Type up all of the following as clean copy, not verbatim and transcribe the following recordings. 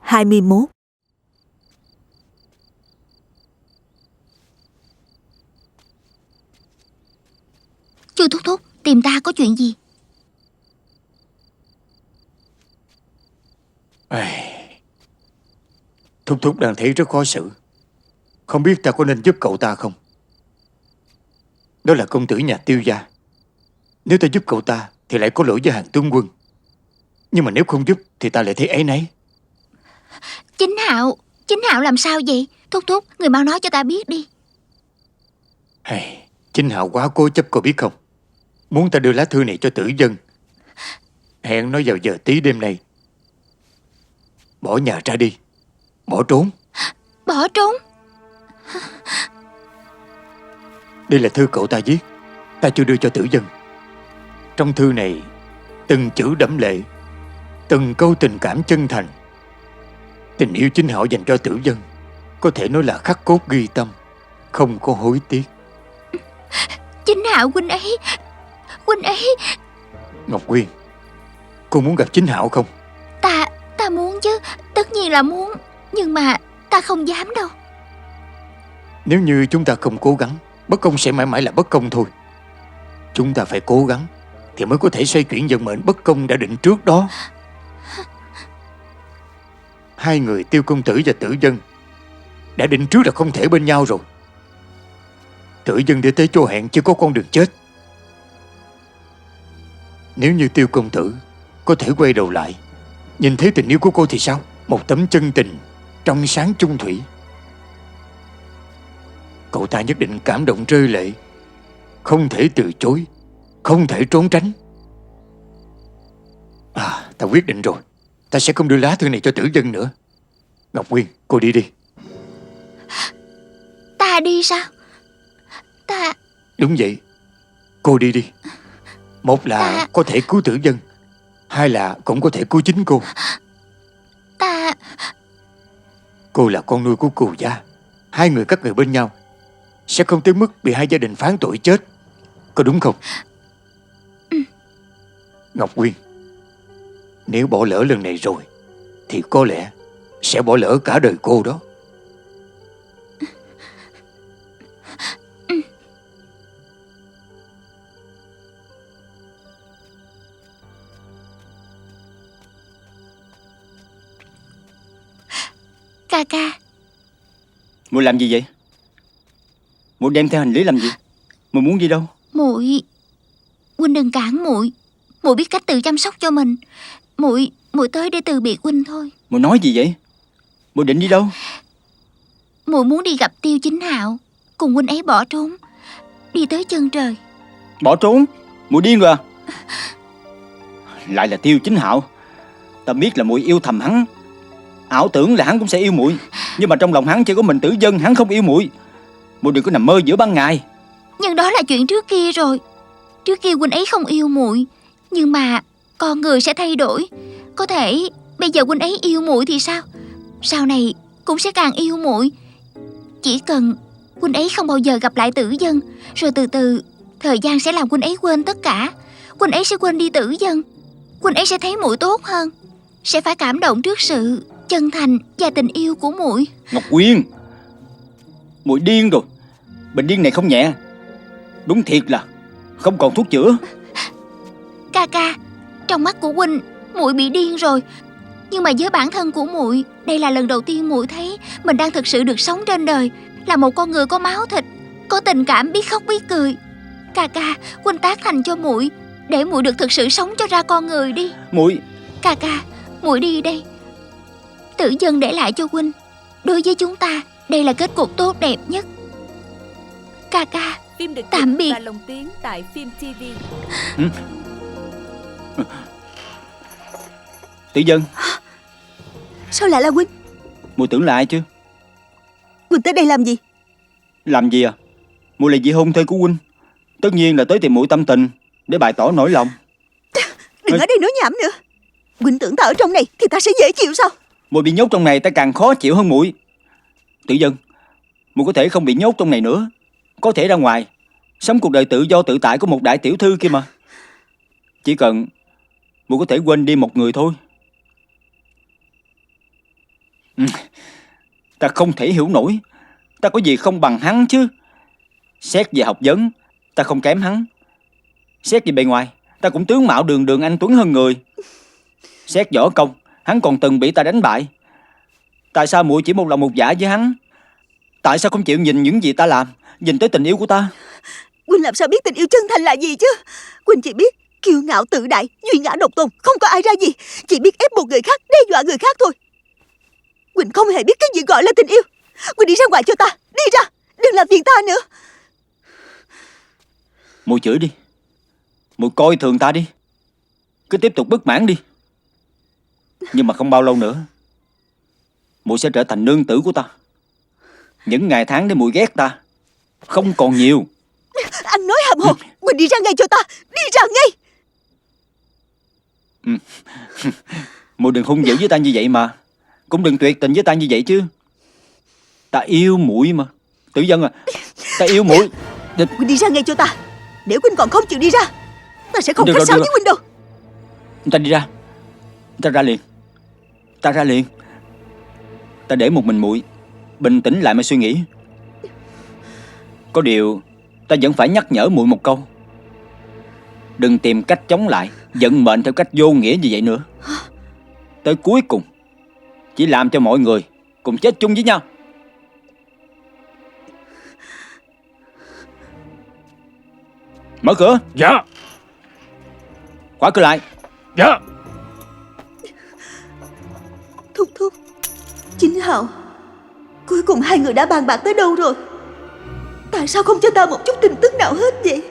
21. Chu thúc thúc, tìm ta có chuyện gì? Thúc thúc đang thấy rất khó xử. Không biết ta có nên giúp cậu ta không? Đó là công tử nhà Tiêu gia. Nếu ta giúp cậu ta thì lại có lỗi với Hàn tướng quân. Nhưng mà nếu không giúp thì ta lại thấy áy náy. Chính Hạo làm sao vậy? Thúc thúc, người mau nói cho ta biết đi. Chính Hạo quá cố chấp, cô biết không? Muốn ta đưa lá thư này cho Tử Dân, hẹn nó vào giờ tí đêm nay. Bỏ nhà ra đi, bỏ trốn. Bỏ trốn? Đây là thư cậu ta viết, ta chưa đưa cho Tử Dân. Trong thư này, từng chữ đẫm lệ, từng câu tình cảm chân thành. Tình yêu Chính Hạo dành cho Tử Dân có thể nói là khắc cốt ghi tâm, không có hối tiếc. Chính Hạo huynh ấy. Ngọc Quyên, cô muốn gặp Chính Hạo không? Ta muốn chứ, tất nhiên là muốn. Nhưng mà ta không dám đâu. Nếu như chúng ta không cố gắng, bất công sẽ mãi mãi là bất công thôi. Chúng ta phải cố gắng thì mới có thể xoay chuyển vận mệnh bất công đã định trước đó. Hai người Tiêu công tử và Tử Dân đã định trước là không thể bên nhau rồi. Tử Dân để tới chỗ hẹn chưa có con đường chết. Nếu như Tiêu công tử có thể quay đầu lại, nhìn thấy tình yêu của cô thì sao? Một tấm chân tình trong sáng chung thủy. Cậu ta nhất định cảm động rơi lệ, không thể từ chối, không thể trốn tránh. Ta quyết định rồi. Ta sẽ không đưa lá thư này cho Tử Dân nữa. Ngọc Quyên, cô đi đi. Ta đi sao? Đúng vậy, cô đi đi. Một là có thể cứu Tử Dân, hai là cũng có thể cứu chính cô. Cô là con nuôi của Cù gia. Hai người các người bên nhau sẽ không tới mức bị hai gia đình phán tội chết, có đúng không? Ngọc Quyên, nếu bỏ lỡ lần này rồi thì có lẽ sẽ bỏ lỡ cả đời cô đó. Ca ca. Muội làm gì vậy? Muội đem theo hành lý làm gì? Muội muốn đi đâu? Huynh đừng cản muội. Muội biết cách tự chăm sóc cho mình. Muội tới để từ biệt huynh thôi. Muội nói gì vậy? Muội định đi đâu? Muội muốn đi gặp Tiêu Chính Hạo, cùng huynh ấy bỏ trốn, đi tới chân trời. Bỏ trốn? Muội điên rồi à? Lại là Tiêu Chính Hạo. Ta biết là muội yêu thầm hắn, ảo tưởng là hắn cũng sẽ yêu muội, nhưng mà trong lòng hắn chỉ có mình Tử Dân, hắn không yêu muội. Muội đừng có nằm mơ giữa ban ngày. Nhưng đó là chuyện trước kia rồi. Trước kia huynh ấy không yêu muội, nhưng mà con người sẽ thay đổi. Có thể bây giờ huynh ấy yêu muội thì sao? Sau này cũng sẽ càng yêu muội. Chỉ cần huynh ấy không bao giờ gặp lại Tử Dân, rồi từ từ thời gian sẽ làm huynh ấy quên tất cả. Huynh ấy sẽ quên đi Tử Dân. Huynh ấy sẽ thấy muội tốt hơn, sẽ phải cảm động trước sự chân thành và tình yêu của muội. Ngọc Quyên, muội điên rồi. Bệnh điên này không nhẹ. Đúng thiệt là không còn thuốc chữa. Ca ca, trong mắt của huynh, muội bị điên rồi. Nhưng mà với bản thân của muội, đây là lần đầu tiên muội thấy mình đang thực sự được sống trên đời, là một con người có máu thịt, có tình cảm, biết khóc biết cười. Ca ca, huynh tác thành cho muội, để muội được thực sự sống cho ra con người đi. Muội. Ca ca, muội đi đây. Tử Dân để lại cho huynh. Đối với chúng ta, đây là kết cục tốt đẹp nhất. Ca ca, Phim được tạm biệt. và lồng tiếng tại Phim TV. Tử Dân. Sao lại là huynh? Muội tưởng là ai chứ? Huynh tới đây làm gì? Làm gì à? Muội là vị hôn thê của huynh, tất nhiên là tới tìm muội tâm tình để bày tỏ nỗi lòng. Đừng ở đây nói nhảm nữa. Huynh tưởng ta ở trong này thì ta sẽ dễ chịu sao? Muội bị nhốt trong này ta càng khó chịu hơn muội. Tử Dân, muội có thể không bị nhốt trong này nữa, có thể ra ngoài sống cuộc đời tự do tự tại của một đại tiểu thư kia mà. Chỉ cần muội có thể quên đi một người thôi. Ta không thể hiểu nổi. Ta có gì không bằng hắn chứ. Xét về học vấn, ta không kém hắn. Xét về bề ngoài, ta cũng tướng mạo đường đường anh tuấn hơn người. Xét võ công, hắn còn từng bị ta đánh bại. Tại sao muội chỉ một lòng một dạ với hắn? Tại sao không chịu nhìn những gì ta làm, nhìn tới tình yêu của ta? Huynh làm sao biết tình yêu chân thành là gì chứ? Huynh chỉ biết kiêu ngạo tự đại, duy ngã độc tôn, không có ai ra gì. Chỉ biết ép buộc người khác, đe dọa người khác thôi. Huynh không hề biết cái gì gọi là tình yêu. Huynh đi ra ngoài cho ta, đi ra, đừng làm phiền ta nữa. Muội chửi đi, muội coi thường ta đi, cứ tiếp tục bất mãn đi. Nhưng mà không bao lâu nữa, muội sẽ trở thành nương tử của ta. Những ngày tháng để muội ghét ta không còn nhiều. Anh nói hàm hồ. Huynh đi ra ngay cho ta, đi ra ngay. Muội đừng hung dữ với ta như vậy mà. Cũng đừng tuyệt tình với ta như vậy chứ. Ta yêu muội mà. Tử Dân à, ta yêu muội. Huynh đi ra ngay cho ta. Nếu Huynh còn không chịu đi ra, ta sẽ không Được khách rồi, sáo được với Huynh đâu. Ta đi ra. Ta ra liền. Ta ra liền. Ta để một mình muội bình tĩnh lại mà suy nghĩ. Có điều ta vẫn phải nhắc nhở muội một câu. Đừng tìm cách chống lại vận mệnh theo cách vô nghĩa như vậy nữa. Tới cuối cùng chỉ làm cho mọi người cùng chết chung với nhau. Mở cửa. Dạ. Khóa cửa lại. Dạ. Thúc thúc, Chính Hạo, cuối cùng hai người đã bàn bạc tới đâu rồi? Tại sao không cho ta một chút tin tức nào hết vậy?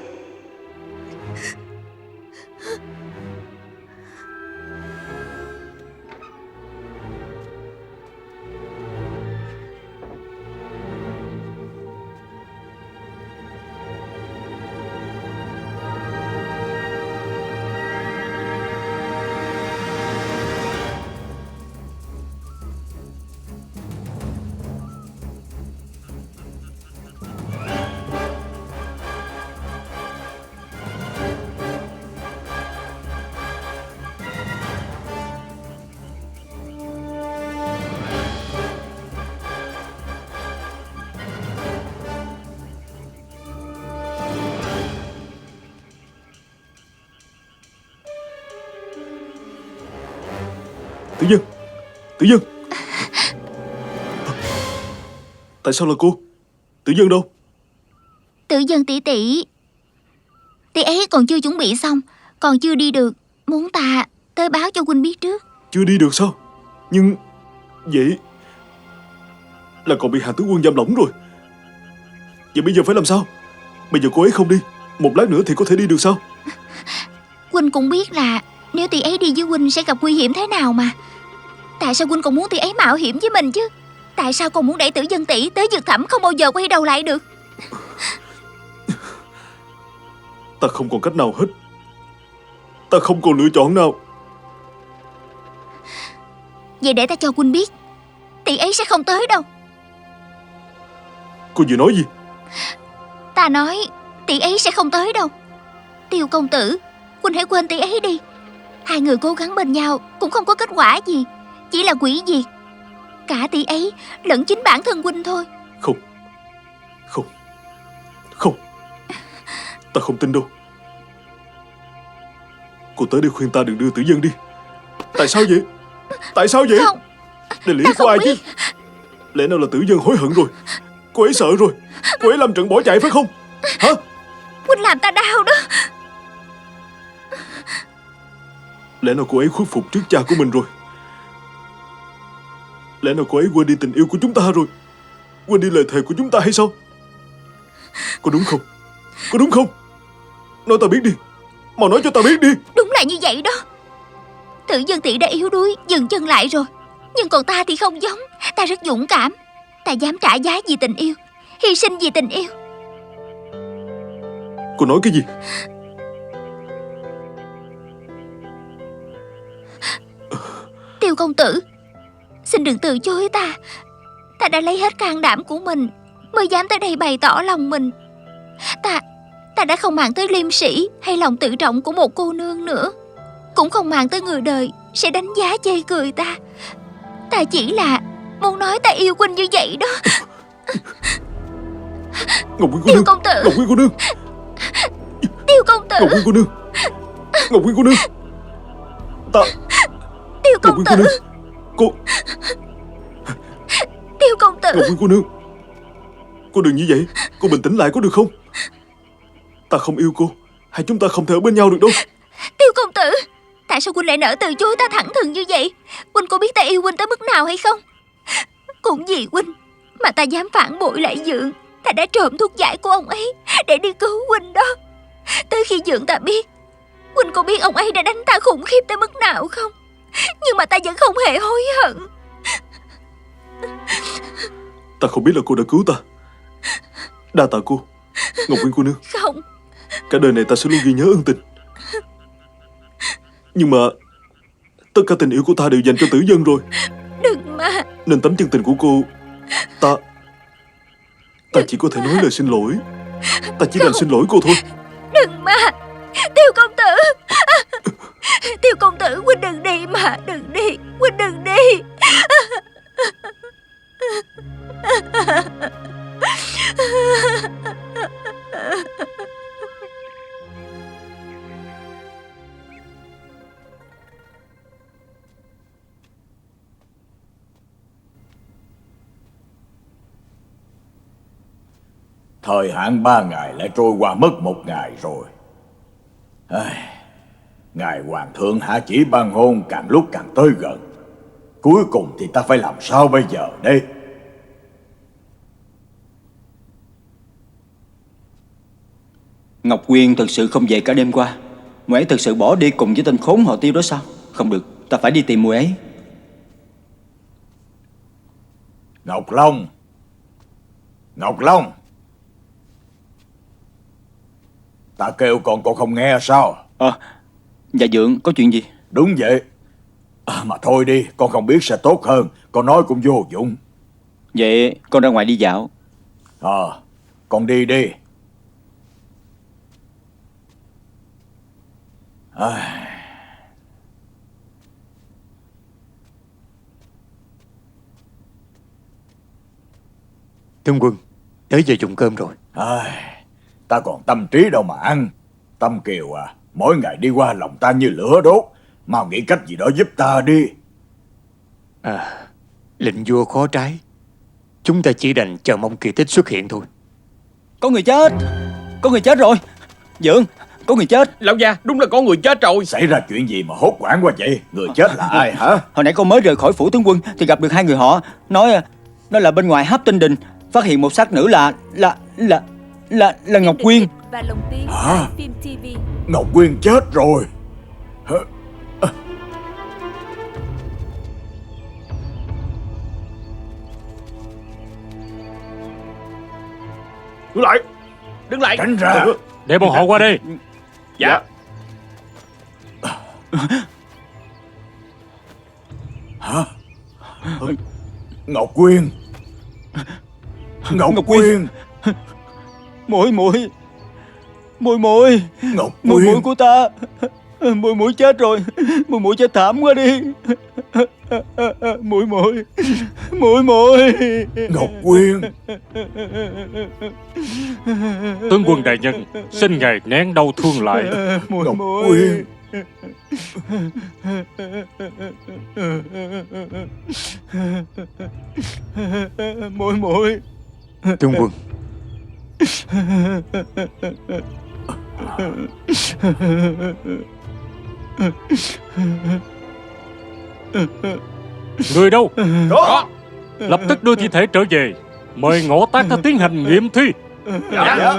Tử Dân, Tử Dân. Tại sao là cô? Tử Dân đâu? Tử Dân tỷ tỷ ấy còn chưa chuẩn bị xong, còn chưa đi được, muốn ta tới báo cho huynh biết trước. Chưa đi được sao? Nhưng vậy là còn bị Hạ tướng quân giam lỏng rồi. Vậy bây giờ phải làm sao? Bây giờ cô ấy không đi, một lát nữa thì có thể đi được sao? Huynh cũng biết là nếu tỷ ấy đi với huynh sẽ gặp nguy hiểm thế nào mà. Tại sao huynh còn muốn tỷ ấy mạo hiểm với mình chứ? Tại sao còn muốn đẩy Tử Dân tỷ tới vực thẳm không bao giờ quay đầu lại được? Ta không còn cách nào hết. Ta không còn lựa chọn nào. Vậy để ta cho huynh biết, tỷ ấy sẽ không tới đâu. Cô vừa nói gì? Ta nói tỷ ấy sẽ không tới đâu. Tiêu công tử, huynh hãy quên tỷ ấy đi. Hai người cố gắng bên nhau cũng không có kết quả gì, chỉ là hủy diệt cả tỷ ấy lẫn chính bản thân huynh thôi. Không. Không. Không. Ta không tin đâu. Cô tới đây khuyên ta đừng đưa Tử Dân đi. Tại sao vậy? Tại sao vậy? Không, Đây là ta ý của không ai biết. chứ? Lẽ nào là Tử Dân hối hận rồi? Cô ấy sợ rồi. Cô ấy lâm trận bỏ chạy phải không? Hả? Huynh làm ta đau đó. Lẽ nào cô ấy khuất phục trước cha của mình rồi? Lẽ nào cô ấy quên đi tình yêu của chúng ta rồi? Quên đi lời thề của chúng ta hay sao? Có đúng không? Có đúng không? Nói ta biết đi. Mau nói cho ta biết đi. Đúng là như vậy đó. Tử Dân tỷ đã yếu đuối, dừng chân lại rồi. Nhưng còn ta thì không giống. Ta rất dũng cảm. Ta dám trả giá vì tình yêu, hy sinh vì tình yêu. Cô nói cái gì? Tiêu công tử, xin đừng từ chối ta. Ta đã lấy hết can đảm của mình mới dám tới đây bày tỏ lòng mình. Ta đã không màng tới liêm sĩ hay lòng tự trọng của một cô nương nữa, cũng không màng tới người đời sẽ đánh giá chê cười ta. Ta chỉ là muốn nói ta yêu huynh như vậy đó. Ngọc Quyên cô Tiêu nương. công tử. Ngọc Quyên cô nương. Tiêu công tử. Ngọc Quyên cô nương. Ngọc Quyên cô nương. Ta. Tiêu Ngọc công Quyên cô tử. nương. Cô. Tiêu công tử. Ngọc Quyên cô nương. Cô đừng như vậy. Cô bình tĩnh lại có được không? Ta không yêu cô. Hai chúng ta không thể ở bên nhau được đâu. Tiêu công tử, tại sao huynh lại nỡ từ chối ta thẳng thừng như vậy? Huynh có biết ta yêu huynh tới mức nào hay không? Cũng vì huynh mà ta dám phản bội lại Dượng. Ta đã trộm thuốc giải của ông ấy để đi cứu huynh đó. Tới khi Dượng ta biết, huynh có biết ông ấy đã đánh ta khủng khiếp tới mức nào không? Nhưng mà ta vẫn không hề hối hận. Ta không biết là cô đã cứu ta. Đa tạ cô, Ngọc Quyên cô nương. Không. Cả đời này ta sẽ luôn ghi nhớ ân tình. Nhưng mà tất cả tình yêu của ta đều dành cho Tử Dân rồi. Đừng mà. Nên tấm chân tình của cô, Ta chỉ có thể nói lời xin lỗi. Ta chỉ đành xin lỗi cô thôi. Đừng mà. Tiêu công tử. Tiêu công tử, huynh đừng đi mà. Đừng đi. Huynh đừng đi. Thời hạn 3 ngày lại trôi qua mất 1 ngày rồi. Ngài Hoàng thượng hạ chỉ ban hôn càng lúc càng tới gần. Cuối cùng thì ta phải làm sao bây giờ đây? Ngọc Quyên thật sự không về cả đêm qua. Muội ấy thật sự bỏ đi cùng với tên khốn họ Tiêu đó sao? Không được, ta phải đi tìm muội ấy. Ngọc Long! Ngọc Long! Ta kêu con không nghe sao? Dạ Dượng, có chuyện gì? Đúng vậy. Mà thôi đi, con không biết sẽ tốt hơn. Con nói cũng vô dụng. Vậy con ra ngoài đi dạo. Con đi đi. Tướng quân, tới giờ dùng cơm rồi. Ta còn tâm trí đâu mà ăn. Tâm Kiều à, mỗi ngày đi qua lòng ta như lửa đốt. Mau nghĩ cách gì đó giúp ta đi. Lệnh vua khó trái. Chúng ta chỉ đành chờ mong kỳ tích xuất hiện thôi. Có người chết. Có người chết rồi. Dượng, có người chết. Lão gia, đúng là có người chết rồi. Xảy ra chuyện gì mà hốt hoảng quá vậy? Người chết là ai hả? Hồi nãy con mới rời khỏi phủ tướng quân thì gặp được 2 người họ. Nói là bên ngoài Háp Tinh Đình phát hiện một xác nữ là Ngọc Quyên. Và lồng tiếng Hả? tại phim TV. Ngọc Quyên chết rồi. Đứng lại. Đứng lại. Tránh ra. Để bọn họ qua đây. Dạ. Hả? Ngọc Quyên. Ngọc Quyên. Muội Ngọc Quyên của ta. Muội chết rồi. Muội chết thảm quá đi. Muội. Ngọc Quyên. Tướng quân đại nhân, xin ngài nén đau thương lại. Ngọc Quyên. Muội. Tướng quân, Người đâu? Có. Lập tức đưa thi thể trở về. Mời Ngộ Tác ta tiến hành nghiệm thi. Dạ.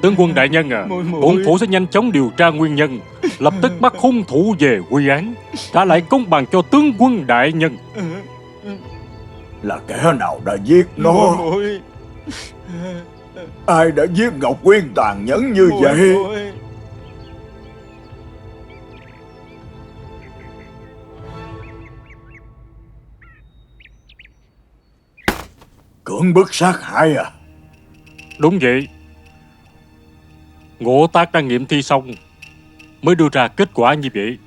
Tướng quân đại nhân à, bổn phủ sẽ nhanh chóng điều tra nguyên nhân, lập tức bắt hung thủ về quy án, trả lại công bằng cho tướng quân đại nhân. Là kẻ nào đã giết nó? Ai đã giết Ngọc Quyên tàn nhẫn như vậy? Cưỡng bức sát hại à? Đúng vậy. Ngộ Tác đang nghiệm thi xong mới đưa ra kết quả như vậy.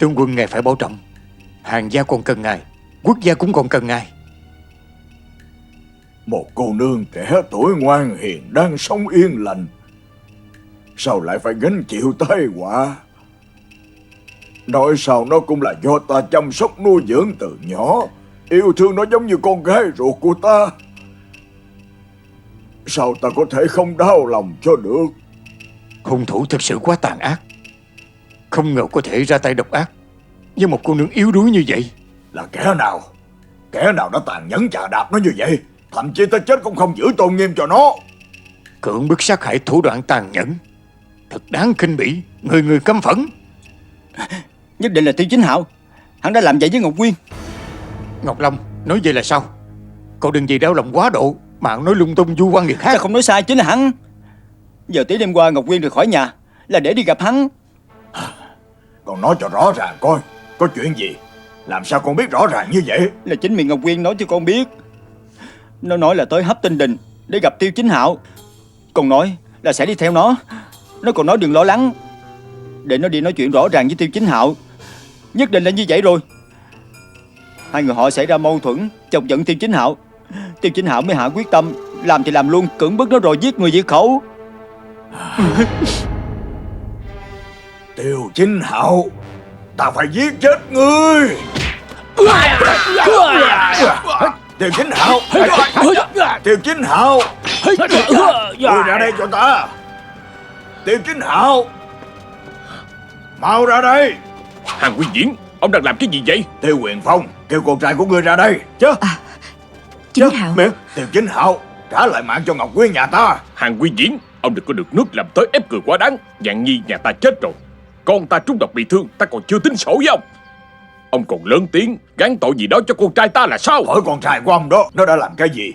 Tướng quân ngài phải bảo trọng. Hàng gia còn cần ngài, quốc gia cũng còn cần ngài. Một cô nương trẻ tuổi ngoan hiền đang sống yên lành, sao lại phải gánh chịu tai họa? Nói sao nó cũng là do ta chăm sóc nuôi dưỡng từ nhỏ, yêu thương nó giống như con gái ruột của ta. Sao ta có thể không đau lòng cho được? Hung thủ thật sự quá tàn ác. Không ngờ có thể ra tay độc ác với một cô nương yếu đuối như vậy. Là kẻ nào? Kẻ nào đã tàn nhẫn chà đạp nó như vậy? Thậm chí tới chết cũng không giữ tôn nghiêm cho nó. Cưỡng bức sát hại thủ đoạn tàn nhẫn, thật đáng khinh bỉ, người người căm phẫn. Nhất định là Tiêu Chính Hạo. Hắn đã làm vậy với Ngọc Quyên. Ngọc Long, nói vậy là sao? Cậu đừng vì đau lòng quá độ mà nói lung tung vu oan người khác. Ta không nói sai, chính là hắn. Giờ tí đêm qua Ngọc Quyên rời khỏi nhà là để đi gặp hắn. Con nói cho rõ ràng coi, có chuyện gì? Làm sao con biết rõ ràng như vậy? Là chính miệng Ngọc Quyên nói cho con biết. Nó nói là tới Hấp Tinh Đình để gặp Tiêu Chính Hạo. Con nói là sẽ đi theo nó. Nó còn nói đừng lo lắng, để nó đi nói chuyện rõ ràng với Tiêu Chính Hạo. Nhất định là như vậy rồi. Hai người họ xảy ra mâu thuẫn, chọc giận Tiêu Chính Hạo. Tiêu Chính Hạo mới hạ quyết tâm, làm thì làm luôn, cưỡng bức nó rồi giết người diệt khẩu. Tiêu Chính Hạo, ta phải giết chết ngươi. Tiêu Chính Hạo, Tiêu Chính Hạo, ngươi ra đây cho ta. Tiêu Chính Hạo, mau ra đây. Hàng Nguyên Diễn, ông đang làm cái gì vậy? Tiêu Huyền Phong, kêu con trai của ngươi ra đây. Chứ Chính Hạo. mẹ. Tiêu Chính Hạo, trả lại mạng cho Ngọc Quyên nhà ta. Hàng Nguyên Diễn, ông đừng có được nước làm tới ép người quá đáng. Dạng Nhi nhà ta chết rồi, con ta trúng độc bị thương, ta còn chưa tính sổ với ông. Ông còn lớn tiếng gán tội gì đó cho con trai ta là sao? Hỏi con trai của ông đó, nó đã làm cái gì?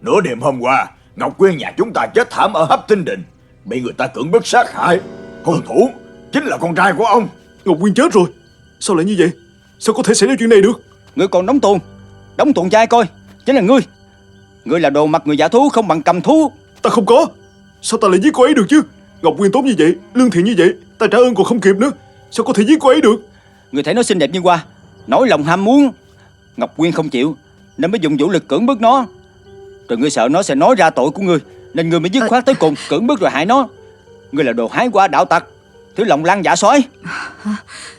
Nửa đêm hôm qua, Ngọc Quyên nhà chúng ta chết thảm ở Hấp Tinh Đình, bị người ta cưỡng bức sát hại. Hung thủ chính là con trai của ông. Ngọc Quyên chết rồi. Sao lại như vậy? Sao có thể xảy ra chuyện này được? Ngươi còn đóng tuồng cho ai coi? Chính là ngươi. Ngươi là đồ mặt người giả thú không bằng cầm thú. Ta không có. Sao ta lại giết cô ấy được chứ? Ngọc Quyên tốt như vậy, lương thiện như vậy, ta trả ơn còn không kịp nữa. Sao có thể giết cô ấy được? Ngươi thấy nó xinh đẹp như hoa, nổi lòng ham muốn. Ngọc Quyên không chịu nên mới dùng vũ lực cưỡng bức nó. Rồi ngươi sợ nó sẽ nói ra tội của ngươi, nên ngươi mới dứt khoát tới cùng cưỡng bức rồi hại nó. Ngươi là đồ hái hoa đạo tặc, thứ lòng lan dạ sói.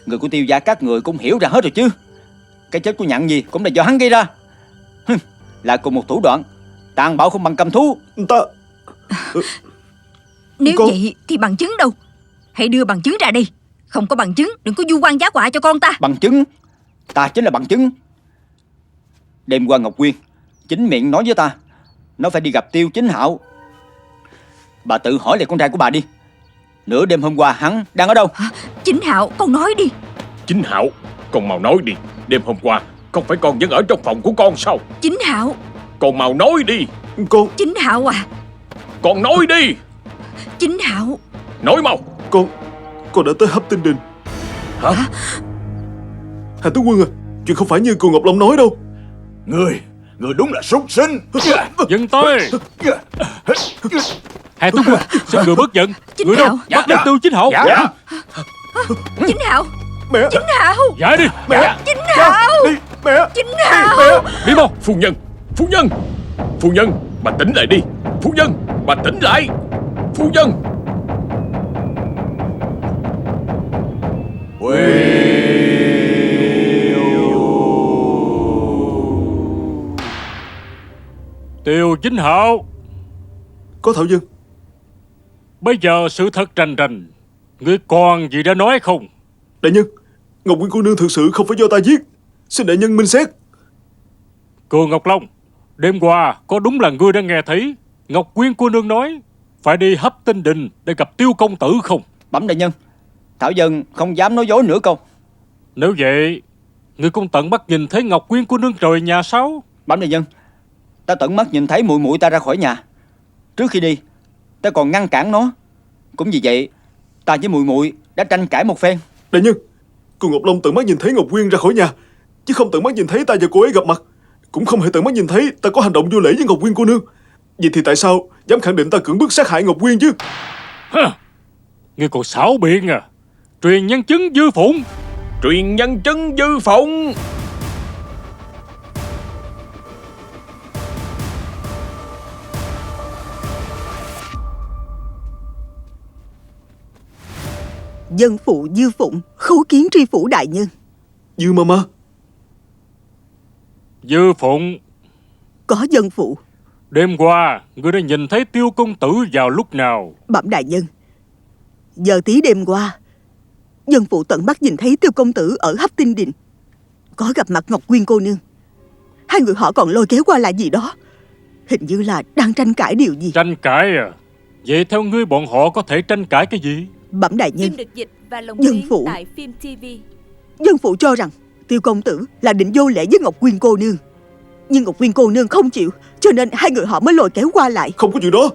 Người của Tiêu gia các người cũng hiểu ra hết rồi chứ. Cái chết của Nhạn Nhi cũng là do hắn gây ra. Là cùng một thủ đoạn, tàn bạo không bằng cầm thú. Ta... Nếu Con... vậy thì bằng chứng đâu? Hãy đưa bằng chứng ra đi. Không có bằng chứng đừng có vu oan giá họa cho con ta. Bằng chứng? Ta chính là bằng chứng. Đêm qua Ngọc Quyên chính miệng nói với ta, nó phải đi gặp Tiêu Chính Hạo. Bà tự hỏi lại con trai của bà đi, nửa đêm hôm qua hắn đang ở đâu? Chính Hạo, con nói đi. Chính Hạo, con mau nói đi. Đêm hôm qua không phải con vẫn ở trong phòng của con sao? Chính Hạo. Con mau nói đi. Con... Chính Hạo à. Con nói đi. Chính Hạo. Nói mau. Con đã tới Hấp Tinh Đình. Hả? Hà tướng quân à, chuyện không phải như cô Ngọc Long nói đâu. Ngươi đúng là súc sinh. Dừng tay. Hai tướng quân, xin người bớt giận. Chính Người đâu? Hạo. Bắt lấy Tiêu Chính Hạo. Dạ. Chính Hạo. Mẹ. Chính Hạo. Giải đi. Mẹ. Chính Hạo. Đi. Mẹ. Chính Hạo. Mẹ. Đi mau. Phu nhân, bà tỉnh lại đi. Phu nhân, bà tỉnh lại. Phu nhân. Tiêu Chính Hạo. Có Thảo Dân. Bây giờ sự thật rành rành, ngươi còn gì đã nói không? Đại nhân, Ngọc Quyên cô nương thực sự không phải do ta giết. Xin đại nhân minh xét. Cô Ngọc Long, đêm qua có đúng là ngươi đã nghe thấy Ngọc Quyên cô nương nói phải đi Hấp Tinh Đình để gặp Tiêu công tử không? Bẩm đại nhân, Thảo Dân không dám nói dối nửa câu. Nếu vậy, ngươi cũng tận mắt nhìn thấy Ngọc Quyên cô nương rời nhà sao? Bẩm đại nhân, ta tận mắt nhìn thấy muội muội ta ra khỏi nhà. Trước khi đi, ta còn ngăn cản nó. Cũng vì vậy, ta với muội muội đã tranh cãi một phen. Đại nhân, cô Ngọc Long tận mắt nhìn thấy Ngọc Quyên ra khỏi nhà, chứ không tận mắt nhìn thấy ta và cô ấy gặp mặt. Cũng không hề tận mắt nhìn thấy ta có hành động vô lễ với Ngọc Quyên cô nương. Vậy thì tại sao dám khẳng định ta cưỡng bức sát hại Ngọc Quyên chứ? Ngươi còn xảo biện à? Truyền nhân chứng dư phụng. Truyền nhân chứng Dư Phụng. Dân phụ Dư Phụng khấu kiến tri phủ đại nhân. Dư Mama. Dư Phụng, Có dân phụ. đêm qua ngươi đã nhìn thấy Tiêu công tử vào lúc nào? Bẩm đại nhân, giờ tí đêm qua, dân phụ tận mắt nhìn thấy Tiêu công tử ở Hấp Tinh Đình, có gặp mặt Ngọc Quyên cô nương. Hai người họ còn lôi kéo qua lại gì đó, hình như là đang tranh cãi điều gì. Tranh cãi à? Vậy theo ngươi bọn họ có thể tranh cãi cái gì? Bẩm đại nhân, Phim được dịch và lồng Dân tiếng phụ. tại Phim TV. dân phụ cho rằng Tiêu công tử là định vô lễ với Ngọc Quyên cô nương, nhưng Ngọc Quyên cô nương không chịu, cho nên hai người họ mới lôi kéo qua lại. Không có chuyện đó.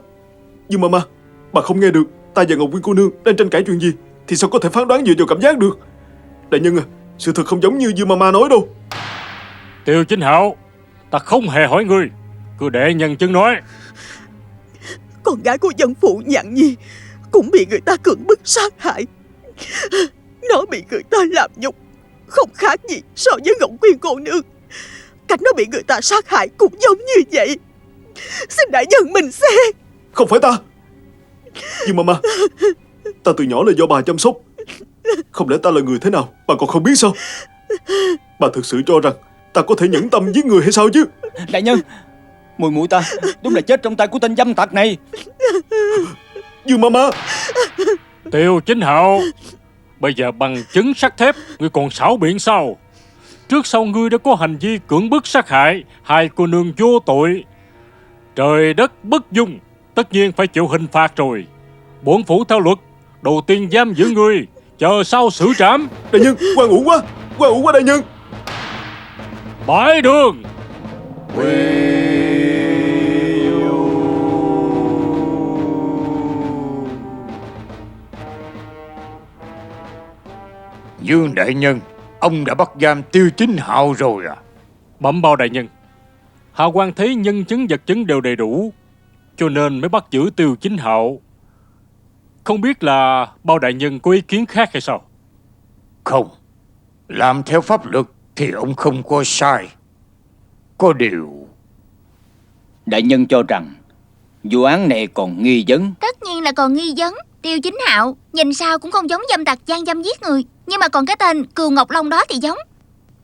Dư Mama, bà không nghe được ta và Ngọc Quyên cô nương đang tranh cãi chuyện gì thì sao có thể phán đoán dựa vào cảm giác được. Đại nhân à, sự thật không giống như Dư Mama nói đâu. Tiêu Chính Hạo, ta không hề hỏi ngươi, cứ để nhân chứng nói. Con gái của dân phụ Nhạn Nhi cũng bị người ta cưỡng bức sát hại. Nó bị người ta làm nhục, không khác gì so với Ngọc Quyên cô nương. Cách nó bị người ta sát hại cũng giống như vậy. Xin đại nhân mình xem. Không phải ta. Dư Mama, ta từ nhỏ là do bà chăm sóc. Không lẽ ta là người thế nào bà còn không biết sao? Bà thực sự cho rằng ta có thể nhẫn tâm giết người hay sao chứ? Đại nhân, mùi mũi ta đúng là chết trong tay của tên dâm tặc này. Dư Mama. Tiêu Chính Hạo, bây giờ bằng chứng sắt thép, ngươi còn xảo biện sao? Trước sau ngươi đã có hành vi cưỡng bức sát hại hai cô nương vô tội. Trời đất bất dung, tất nhiên phải chịu hình phạt rồi. Bổn phủ theo luật, đầu tiên giam giữ ngươi, chờ sau xử trảm. Đại nhân, quan uổng quá đại nhân. Bãi đường. Dương đại nhân, ông đã bắt giam Tiêu Chính Hạo rồi à? Bẩm báo đại nhân, Hạ quan thấy nhân chứng vật chứng đều đầy đủ, cho nên mới bắt giữ Tiêu Chính Hạo. Không biết là bao đại nhân có ý kiến khác hay sao? Không, làm theo pháp luật thì ông không có sai. Có điều... Đại nhân cho rằng vụ án này còn nghi vấn. Tất nhiên là còn nghi vấn. Tiêu Chính Hạo nhìn sao cũng không giống dâm tặc gian dâm giết người, nhưng mà còn cái tên Cừu Ngọc Long đó thì giống.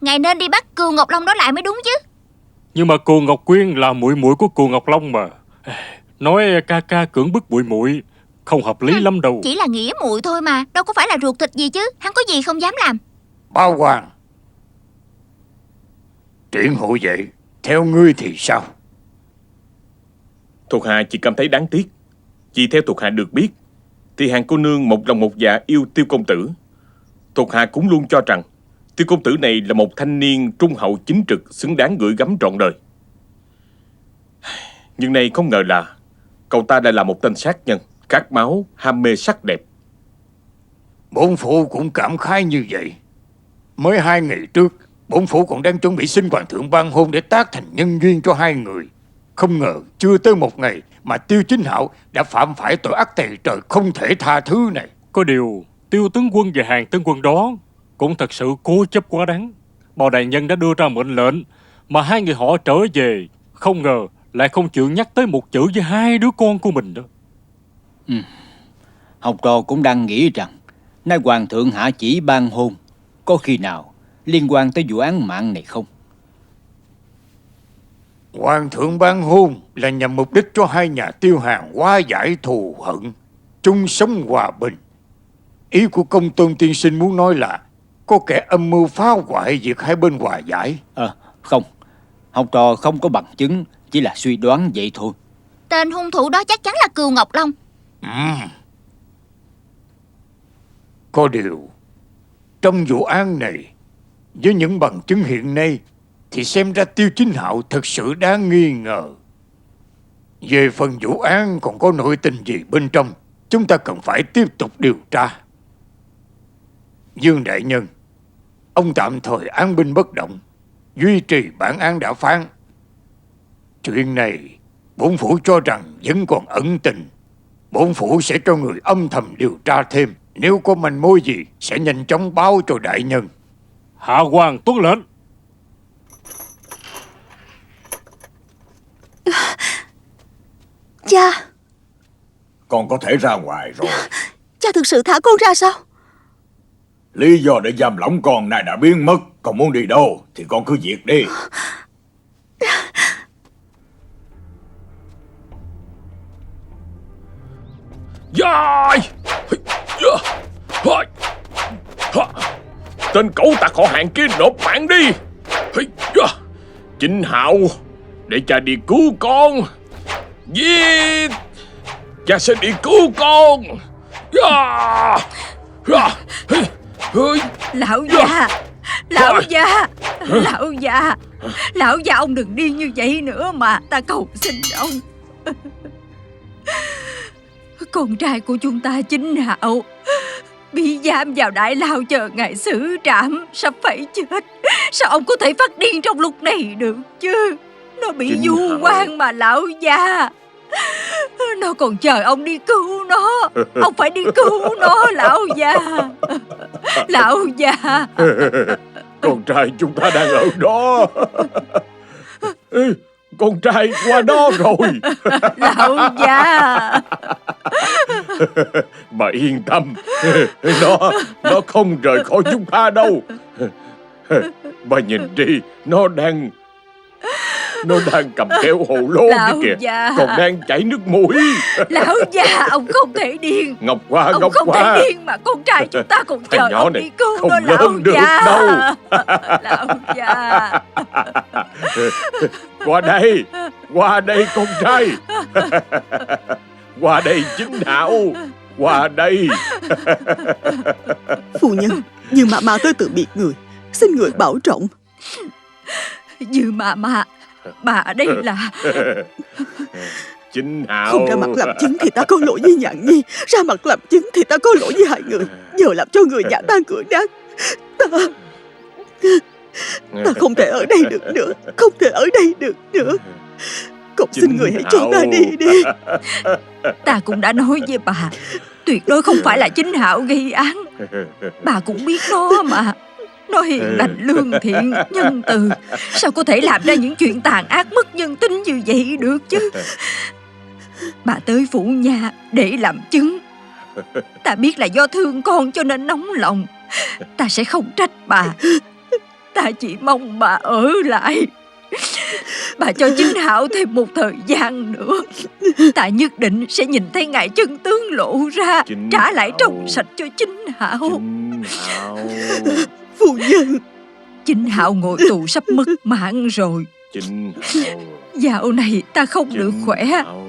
Ngài nên đi bắt Cừu Ngọc Long đó lại mới đúng chứ. Nhưng mà cô Ngọc Quyên là muội muội của cô Ngọc Long mà. Nói ca ca cưỡng bức muội muội không hợp lý lắm đâu. Chỉ là nghĩa muội thôi mà, đâu có phải là ruột thịt gì chứ. Hắn có gì không dám làm. Bao Hoàng, chuyện hộ vậy, theo ngươi thì sao? Thuộc hạ chỉ cảm thấy đáng tiếc. Vì theo thuộc hạ được biết thì hàng cô nương một lòng một dạ yêu Tiêu công tử. Thuộc hạ cũng luôn cho rằng Tiêu công tử này là một thanh niên trung hậu chính trực, xứng đáng gửi gắm trọn đời. Nhưng nay không ngờ là cậu ta lại là một tên sát nhân, khát máu, ham mê sắc đẹp. Bổn phủ cũng cảm khái như vậy. Mới 2 ngày trước, bổn phủ còn đang chuẩn bị xin hoàng thượng ban hôn để tác thành nhân duyên cho hai người. Không ngờ chưa tới 1 ngày mà Tiêu Chính Hạo đã phạm phải tội ác tày trời không thể tha thứ này. Có điều Tiêu tướng quân và hàng tướng quân đó cũng thật sự cố chấp quá đáng. Bao đại nhân đã đưa ra mệnh lệnh mà hai người họ trở về, không ngờ lại không chịu nhắc tới một chữ với hai đứa con của mình đó. Học trò cũng đang nghĩ rằng nay hoàng thượng hạ chỉ ban hôn, có khi nào liên quan tới vụ án mạng này không? Hoàng thượng ban hôn là nhằm mục đích cho hai nhà Tiêu Hàn hóa giải thù hận, chung sống hòa bình. Ý của Công Tôn tiên sinh muốn nói là có kẻ âm mưu phá hoại việc hai bên hòa giải. Không, học trò không có bằng chứng, chỉ là suy đoán vậy thôi. Tên hung thủ đó chắc chắn là Cừu Ngọc Long. Có điều, trong vụ án này, với những bằng chứng hiện nay, thì xem ra Tiêu Chính Hạo thật sự đáng nghi ngờ. Về phần vụ án còn có nội tình gì bên trong, chúng ta cần phải tiếp tục điều tra. Dương đại nhân, ông tạm thời án binh bất động, duy trì bản án đã phán. Chuyện này, bổn phủ cho rằng vẫn còn ẩn tình. Bổn phủ sẽ cho người âm thầm điều tra thêm. Nếu có manh mối gì, sẽ nhanh chóng báo cho đại nhân. Hạ quan tuân lệnh. Cha, Con có thể ra ngoài rồi. cha thực sự thả con ra sao? Lý do để giam lỏng con nay đã biến mất. Con muốn đi đâu thì con cứ việc đi. Dài! Tên cẩu tặc họ Hàng kia nộp mạng đi! Chính Hạo, để cha đi cứu con! Giết! Cha sẽ đi cứu con! Lão già, lão già, lão già, lão già, ông đừng đi như vậy nữa mà, ta cầu xin ông. Con trai của chúng ta Chính Hạo bị giam vào đại lao chờ ngày xử trảm, sắp phải chết. Sao ông có thể phát điên trong lúc này được chứ? Nó bị Chính vu Hạo. oan mà lão già. Nó còn chờ ông đi cứu nó. Ông phải đi cứu nó, lão già. Lão già. Con trai chúng ta đang ở đó. Ê, con trai qua đó rồi. Lão già. Bà yên tâm, nó không rời khỏi chúng ta đâu. Bà nhìn đi, nó đang cầm kéo hồ lô Lão đi kìa, già. còn đang chảy nước mũi. Lão già, ông không thể điên. Ngọc Hoa, Ông Ngọc không Hoa, thể điên mà con trai chúng ta còn thằng chờ nhỏ ông này đi cứu không nó, lão lớn được già. đâu. Lão già. Qua đây con trai. Qua đây Chính Hạo, qua đây. Phu nhân, Dư Mama tới từ biệt người, xin người bảo trọng. Dư Mama, bà ở đây là... Chính Hạo. Không ra mặt làm chứng thì ta có lỗi với Nhạn Nhi, ra mặt làm chứng thì ta có lỗi với hai người. Giờ làm cho người nhà tan cửa nát. Ta không thể ở đây được nữa, không thể ở đây được nữa. Cầu xin người hãy cho ta đi đi. Ta cũng đã nói với bà, tuyệt đối không phải là Chính Hạo gây án. Bà cũng biết nó mà. Nó hiền lành, lương thiện, nhân từ. Sao có thể làm ra những chuyện tàn ác mất nhân tính như vậy được chứ? Bà tới phủ nhà để làm chứng. Ta biết là do thương con cho nên nóng lòng. Ta sẽ không trách bà. Ta chỉ mong bà ở lại. Bà cho Chính Hạo thêm một thời gian nữa. Ta nhất định sẽ nhìn thấy ngày chân tướng lộ ra, Chính trả lại Hạo. trong sạch cho Chính Hạo. Chính Hạo. Phu nhân, Chính Hạo ngồi tù sắp mất mạng rồi. Chính Hạo. Dạo này ta không được Chính khỏe. Hạo.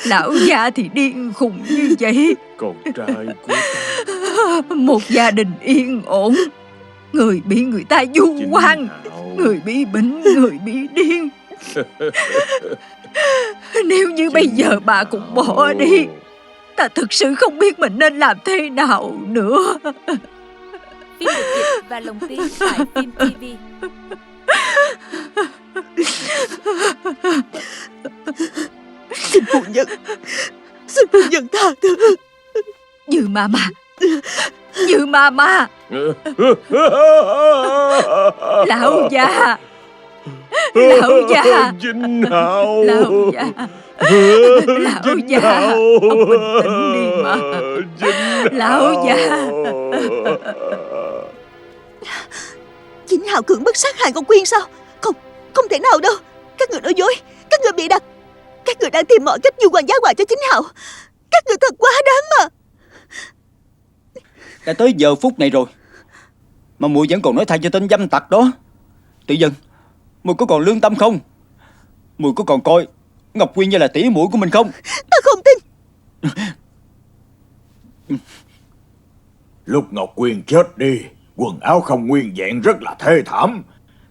Lão già thì điên khùng như vậy. Con trai của ta. Một gia đình yên ổn, người bị người ta vu Chính oan, Hạo. người bị bệnh, người bị điên. Nếu như bây giờ bà cũng bỏ đi, ta thực sự không biết mình nên làm thế nào nữa. Phim được dịch và lồng tiếng tại Phim TV. xin phu nhân tha thứ. Dư Mama, Dư Mama, lão già, lão già, Chính Hạo. lão già, lão Chính già, Hạo. ông bình tĩnh đi mà. Chính Lão già. Hạo. Chính Hạo cưỡng bức sát hại con Quyên sao? Không thể nào đâu. Các người nói dối, các người bịa đặt. Các người đang tìm mọi cách vu oan giá họa cho Chính Hạo. Các người thật quá đáng mà. Đã tới giờ phút này rồi mà muội vẫn còn nói thay cho tên dâm tặc đó. Tự dân, muội có còn lương tâm không? Muội có còn coi Ngọc Quyên như là tỷ muội của mình không? Ta không tin. Lúc Ngọc Quyên chết đi, quần áo không nguyên vẹn rất là thê thảm.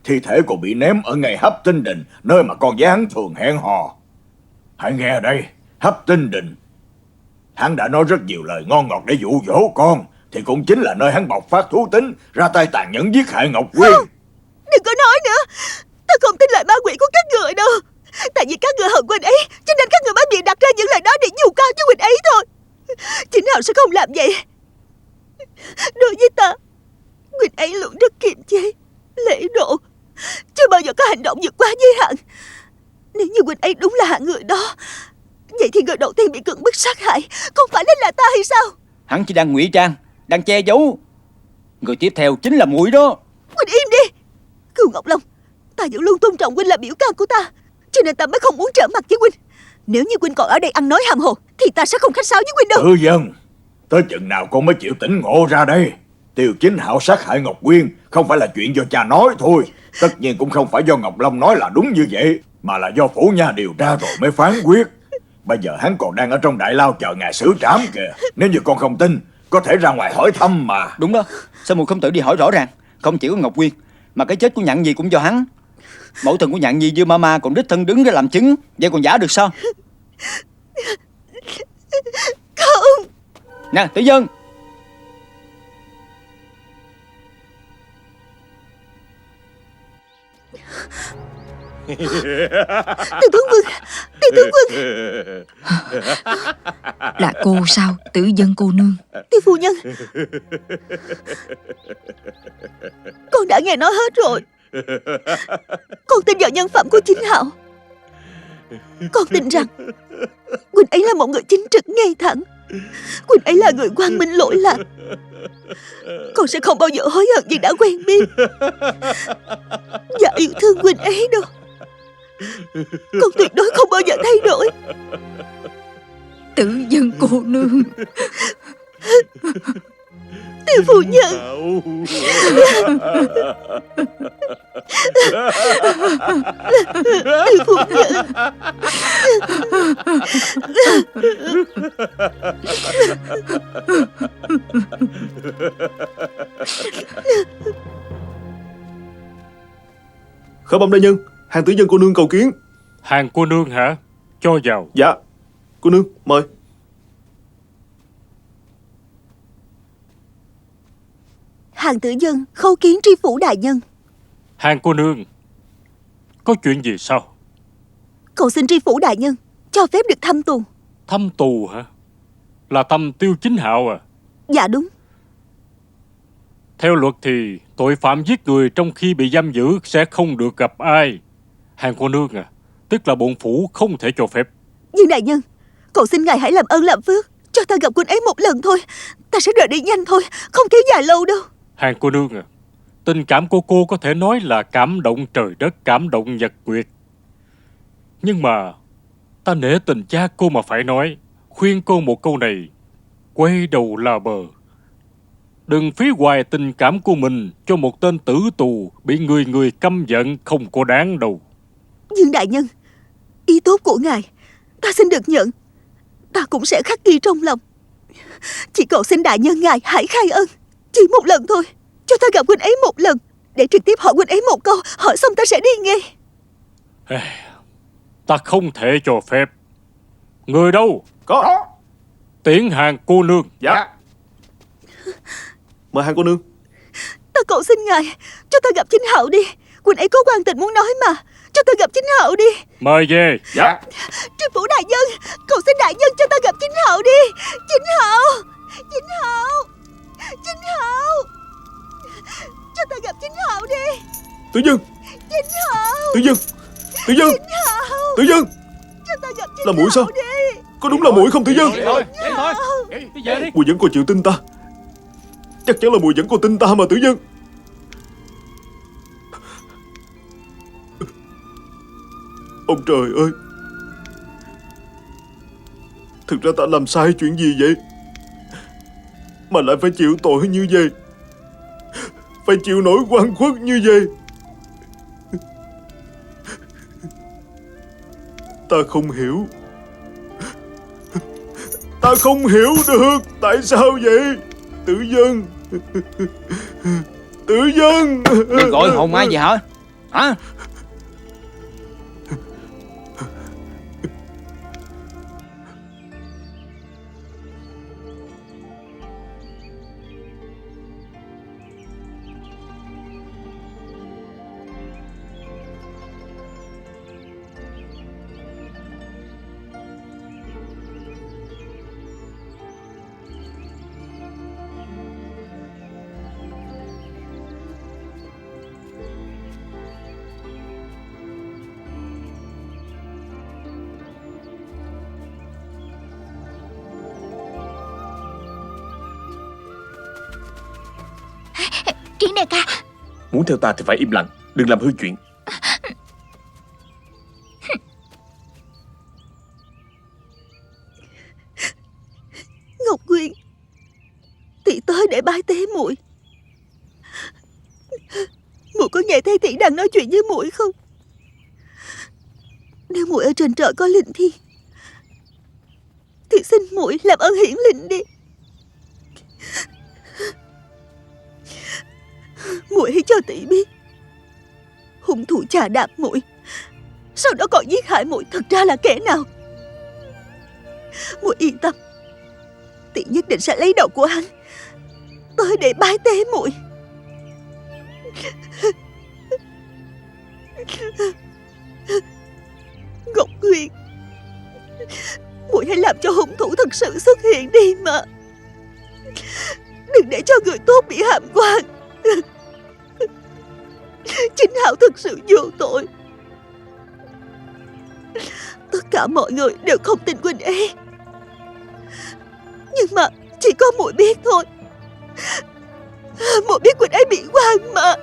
Thi thể còn bị ném ở ngay Hấp Tinh Đình, nơi mà con gián thường hẹn hò. Hãy nghe đây, Hấp Tinh Đình. Hắn đã nói rất nhiều lời ngon ngọt để dụ dỗ con, thì cũng chính là nơi hắn bộc phát thú tính, ra tay tàn nhẫn giết hại Ngọc Quyên. Không, đừng có nói nữa. Ta không tin lời ma quỷ của các người đâu. Tại vì các người hận Quỳnh ấy, cho nên các người mới bịa đặt ra những lời đó để dù cao cho Quỳnh ấy thôi. Chính Hạo sẽ không làm vậy. Đối với ta Quỳnh ấy luôn rất kiềm chế, lễ độ, chưa bao giờ có hành động vượt quá giới hạn. Nếu như Quỳnh ấy đúng là hạng người đó, vậy thì người đầu tiên bị cưỡng bức sát hại không phải nên là ta hay sao? Hắn chỉ đang ngụy trang, đang che giấu. Người tiếp theo chính là muội đó. Quỳnh im đi. Cửu Ngọc Long, ta vẫn luôn tôn trọng Quỳnh là biểu ca của ta, cho nên ta mới không muốn trở mặt với Quỳnh. Nếu như Quỳnh còn ở đây ăn nói hàm hồ thì ta sẽ không khách sáo với Quỳnh đâu. Tử Dân, tới chừng nào con mới chịu tỉnh ngộ ra đây? Tiêu Chính Hạo sát hại Ngọc Quyên không phải là chuyện do cha nói thôi. Tất nhiên cũng không phải do Ngọc Long nói là đúng như vậy, mà là do phủ nha điều tra rồi mới phán quyết. Bây giờ hắn còn đang ở trong đại lao chờ ngài xử trảm kìa. Nếu như con không tin, có thể ra ngoài hỏi thăm mà. Đúng đó, sao muội không tự đi hỏi rõ ràng? Không chỉ có Ngọc Quyên, mà cái chết của Nhạn Nhi cũng do hắn. Mẫu thân của Nhạn Nhi Dương Mama còn đích thân đứng ra làm chứng, vậy còn giả được sao? Không. Nè Tử Dân. Tiêu tướng quân, Tiêu tướng quân. Là cô sao, Tử Dân cô nương? Tiêu phu nhân, con đã nghe nói hết rồi. Con tin vào nhân phẩm của Chính Hạo. Con tin rằng Quỳnh ấy là một người chính trực ngay thẳng. Quỳnh ấy là người quang minh lỗi lạc. Con sẽ không bao giờ hối hận vì đã quen biết và yêu thương Quỳnh ấy đâu. Con tuyệt đối không bao giờ thay đổi. Tử Dân cô nương. Tiêu phu nhân. Tiêu phu nhân. Khởi bẩm đại nhân, hàng Tử Dân cô nương cầu kiến. Hàng cô nương hả? Cho vào. Dạ, cô nương mời. Hàng Tử Dân khâu kiến tri phủ đại nhân. Hàng cô nương, có chuyện gì sao? Cầu xin tri phủ đại nhân cho phép được thăm tù. Thăm tù hả? Là thăm Tiêu Chính Hạo à? Dạ đúng. Theo luật thì tội phạm giết người trong khi bị giam giữ sẽ không được gặp ai. Hàng cô nương à, tức là bổn phủ không thể cho phép. Nhưng đại nhân, cầu xin ngài hãy làm ơn làm phước, cho ta gặp Quỳnh ấy một lần thôi. Ta sẽ rời đi nhanh thôi, không kéo dài lâu đâu. Hàng cô nương à, tình cảm của cô có thể nói là cảm động trời đất, cảm động nhật nguyệt. Nhưng mà ta nể tình cha cô mà phải nói, khuyên cô một câu này: quay đầu là bờ. Đừng phí hoài tình cảm của mình cho một tên tử tù bị người người căm giận, không có đáng đâu. Nhưng đại nhân, ý tốt của ngài ta xin được nhận, ta cũng sẽ khắc ghi trong lòng. Chỉ cầu xin đại nhân ngài hãy khai ân, chỉ một lần thôi, cho ta gặp Quỳnh ấy một lần, để trực tiếp hỏi Quỳnh ấy một câu, hỏi xong ta sẽ đi ngay. Ta không thể cho phép. Người đâu? Có. Tiễn Hàng cô nương. Dạ. Mời Hàng cô nương. Ta cầu xin ngài cho ta gặp Chính Hạo đi. Quỳnh ấy có quan tình muốn nói mà. Cho ta gặp Chính Hạo đi. Mời về. Dạ. Tri phủ đại nhân, cầu xin đại nhân cho ta gặp Chính Hạo đi. Chính Hạo, Chính Hạo, Chính Hạo, cho ta gặp Chính Hạo đi. Tử Dân. Chính Hạo. Tử Dân. Tử Dân. Chính Hạo. Tử Dân. Cho ta gặp Chính Là muội sao? Hạo đi. Có đúng là muội không Tử Dân? Vậy thôi, đi về đi. Muội vẫn còn chịu tin ta. Chắc chắn là muội vẫn còn tin ta mà Tử Dân. Ông trời ơi, thực ra ta làm sai chuyện gì vậy mà lại phải chịu tội như vậy, phải chịu nỗi oan khuất như vậy? Ta không hiểu. Ta không hiểu được. Tại sao vậy Tử Dân? Tử Dân. Đừng gọi hồn ma gì hả? Hả? đại ca. Muốn theo ta thì phải im lặng, đừng làm hư chuyện. Ngọc Nguyên, tỷ tới để bái tế muội. Muội có nghe thấy tỷ đang nói chuyện với muội không? Nếu muội ở trên trời có linh thiêng thì xin muội làm ơn hiển linh đi. Muội hãy cho tỷ biết hung thủ chà đạp muội, sau đó còn giết hại muội thật ra là kẻ nào. Muội yên tâm, tỷ nhất định sẽ lấy đầu của hắn tới để bái tế muội. Ngọc Nguyên, muội hãy làm cho hung thủ thật sự xuất hiện đi mà. Đừng để cho người tốt bị hàm quan. Chính Hạo thật sự vô tội. Tất cả mọi người đều không tin huynh ấy, nhưng mà chỉ có muội biết thôi. Muội biết huynh ấy bị oan mà.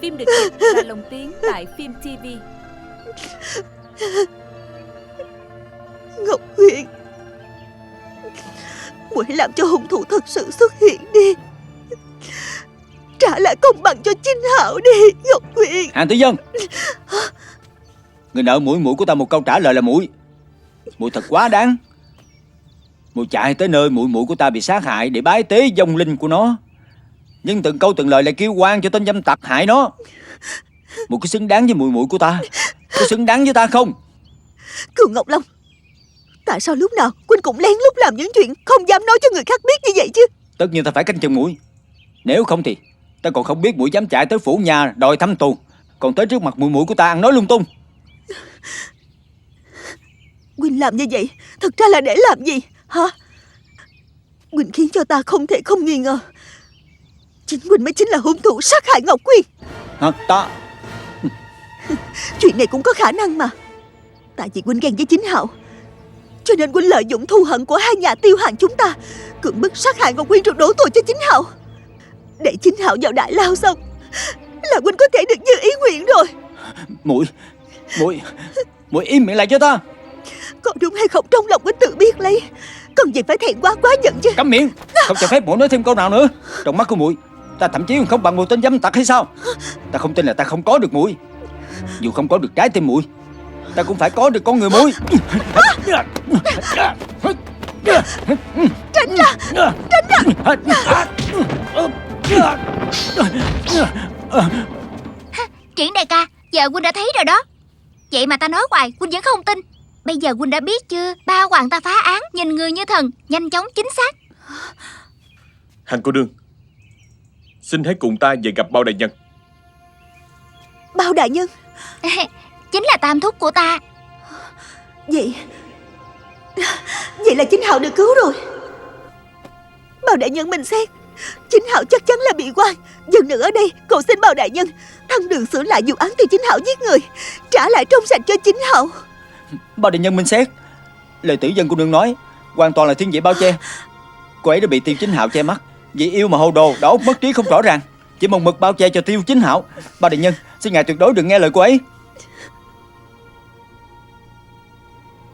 Phim được dịch và lồng tiếng tại Phim TV. Ngọc Huyền, muội hãy làm cho hung thủ thật sự xuất hiện đi. Trả lại công bằng cho chính Hạo đi, Ngọc Huyền. Hàng Tử Dân, người nợ muội của ta một câu trả lời là muội thật quá đáng. Muội chạy tới nơi muội của ta bị sát hại để bái tế vong linh của nó, nhưng từng câu từng lời lại kêu oan cho tên dâm tặc hại nó. Muội có xứng đáng với muội của ta? Có xứng đáng với ta không? Cửu Ngọc Long, tại sao lúc nào huynh cũng lén lút làm những chuyện không dám nói cho người khác biết như vậy chứ? Tất nhiên ta phải canh chừng muội, nếu không thì ta còn không biết muội dám chạy tới phủ nhà đòi thăm tù, còn tới trước mặt muội của ta ăn nói lung tung. Huynh làm như vậy thật ra là để làm gì hả? Huynh khiến cho ta không thể không nghi ngờ chính huynh mới chính là hung thủ sát hại Ngọc Quyên. Hả? Ta... Chuyện này cũng có khả năng mà. Tại vì huynh ghen với chính Hạo, cho nên huynh lợi dụng thù hận của hai nhà Tiêu Hàng chúng ta, cưỡng bức sát hại Ngọc Quyên rồi đổ tội cho chính Hạo. Để chính Hạo vào đại lao xong là huynh có thể được như ý nguyện rồi. Muội im miệng lại cho ta. Có đúng hay không trong lòng huynh tự biết lấy, cần gì phải thẹn quá giận chứ. Câm miệng, không cho phép muội nói thêm câu nào nữa. Trong mắt của muội, ta thậm chí còn không bằng một tên dâm tặc hay sao? Ta không tin là ta không có được muội. Dù không có được trái tim muội, ta cũng phải có được con người muội. Tránh ra, Triển đại ca, giờ huynh đã thấy rồi đó. Vậy mà ta nói hoài huynh vẫn không tin. Bây giờ huynh đã biết chưa? Ba hoàng ta phá án, nhìn người như thần, nhanh chóng chính xác. Hàng cô nương, xin hãy cùng ta về gặp Bao đại nhân. Bao đại nhân? Chính là tam thúc của ta. Vậy là chính Hạo được cứu rồi. Bao đại nhân mình xét, chính Hạo chắc chắn là bị oan. Dần nữa ở đây cầu xin Bao đại nhân thăng đường sửa lại vụ án từ chính Hạo giết người, trả lại trong sạch cho chính Hạo. Bao đại nhân minh xét, lời Tử Dân cô nương nói hoàn toàn là thiên vị bao che. Cô ấy đã bị Tiêu Chính Hạo che mắt, vì yêu mà hồ đồ, đầu óc mất trí không rõ ràng, chỉ một mực bao che cho Tiêu Chính Hạo. Bao đại nhân, xin ngài tuyệt đối đừng nghe lời cô ấy.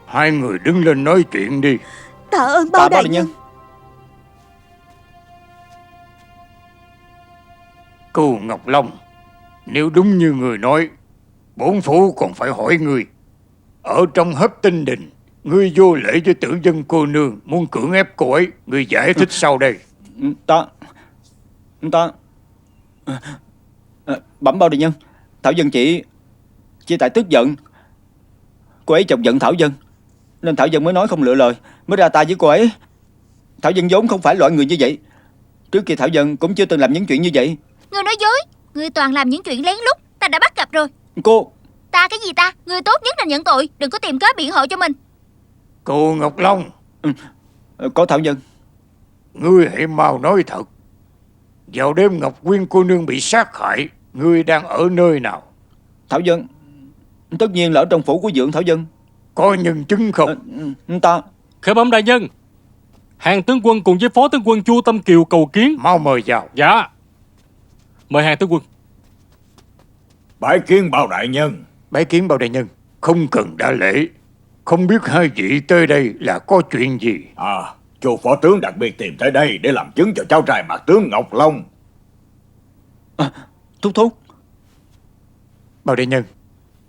Hai người đứng lên nói chuyện đi. Tạ ơn Bao đại nhân. Cù Ngọc Long, nếu đúng như người nói, bổn phủ còn phải hỏi người. Ở trong Hấp Tinh Đình, ngươi vô lễ với Tử Dân cô nương, muốn cưỡng ép cô ấy, ngươi giải thích sau đây. Bẩm Bao đại nhân, Thảo Dân chỉ tại tức giận. Cô ấy chọc giận Thảo Dân, nên Thảo Dân mới nói không lựa lời, mới ra tay với cô ấy. Thảo Dân vốn không phải loại người như vậy. Trước kia Thảo Dân cũng chưa từng làm những chuyện như vậy. Ngươi nói dối, ngươi toàn làm những chuyện lén lút, ta đã bắt gặp rồi. Cô... Ta cái gì ta? Ngươi tốt nhất là nhận tội, đừng có tìm cớ biện hộ cho mình. Cù Ngọc Long, có Thảo Dân. Ngươi hãy mau nói thật. Vào đêm Ngọc Quyên cô nương bị sát hại, ngươi đang ở nơi nào? Thảo Dân tất nhiên là ở trong phủ của Dượng Thảo Dân. Có nhân chứng không? Khởi bẩm đại nhân, Hàng tướng quân cùng với phó tướng quân Chu Tâm Kiều cầu kiến. Mau mời vào. Dạ. Mời hàng tướng quân. Bái kiến Bao đại nhân. Bái kiến Bao đại nhân. Không cần đa lễ. Không biết hai vị tới đây là có chuyện gì? Chu phó tướng đặc biệt tìm tới đây để làm chứng cho cháu trai Mạc tướng Ngọc Long. Thúc thúc. Bao đại nhân,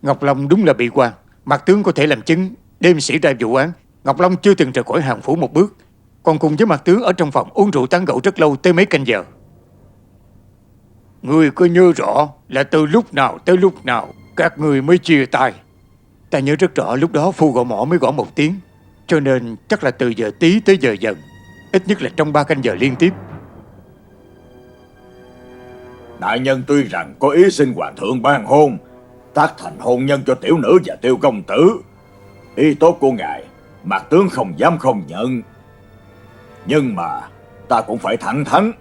Ngọc Long đúng là bị quan. Mạc tướng có thể làm chứng. Đêm xảy ra vụ án, Ngọc Long chưa từng rời khỏi hàng phủ một bước, còn cùng với Mạc tướng ở trong phòng uống rượu tán gẫu rất lâu, tới mấy canh giờ. Ngươi có nhớ rõ là từ lúc nào tới lúc nào các ngươi mới chia tay? Ta nhớ rất rõ lúc đó phu gõ mõ mới gõ một tiếng, cho nên chắc là từ giờ tí tới giờ dần, ít nhất là trong 3 canh giờ liên tiếp. Đại nhân tuy rằng có ý xin hoàng thượng ban hôn, tác thành hôn nhân cho tiểu nữ và Tiêu công tử, ý tốt của ngài Mạc tướng không dám không nhận. Nhưng mà ta cũng phải thẳng thắn,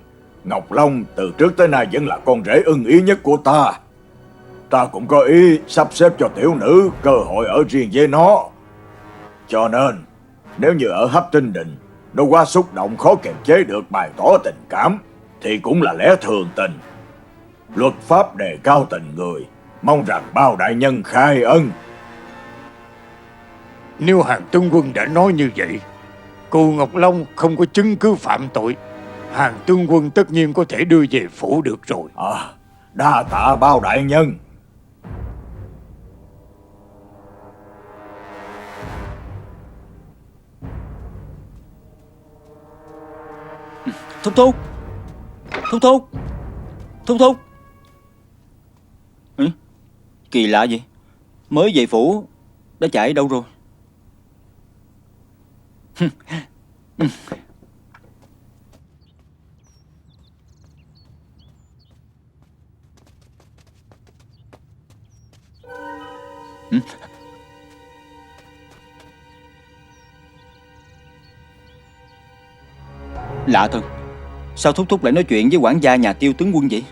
Ngọc Long từ trước tới nay vẫn là con rể ưng ý nhất của ta. Ta cũng có ý sắp xếp cho tiểu nữ cơ hội ở riêng với nó. Cho nên nếu như ở Hấp Tinh Đình nó quá xúc động khó kiềm chế được bày tỏ tình cảm thì cũng là lẽ thường tình. Luật pháp đề cao tình người, mong rằng Bao đại nhân khai ân. Nếu Hàng tướng quân đã nói như vậy, cô Ngọc Long không có chứng cứ phạm tội, Hàng tướng quân tất nhiên có thể đưa về phủ được rồi. Đa tạ Bao đại nhân. Thúc thúc. Thúc thúc. Thúc thúc. Kỳ lạ vậy, mới về phủ đã chạy đâu rồi? Lạ thật, sao thúc thúc lại nói chuyện với quản gia nhà Tiêu tướng quân vậy?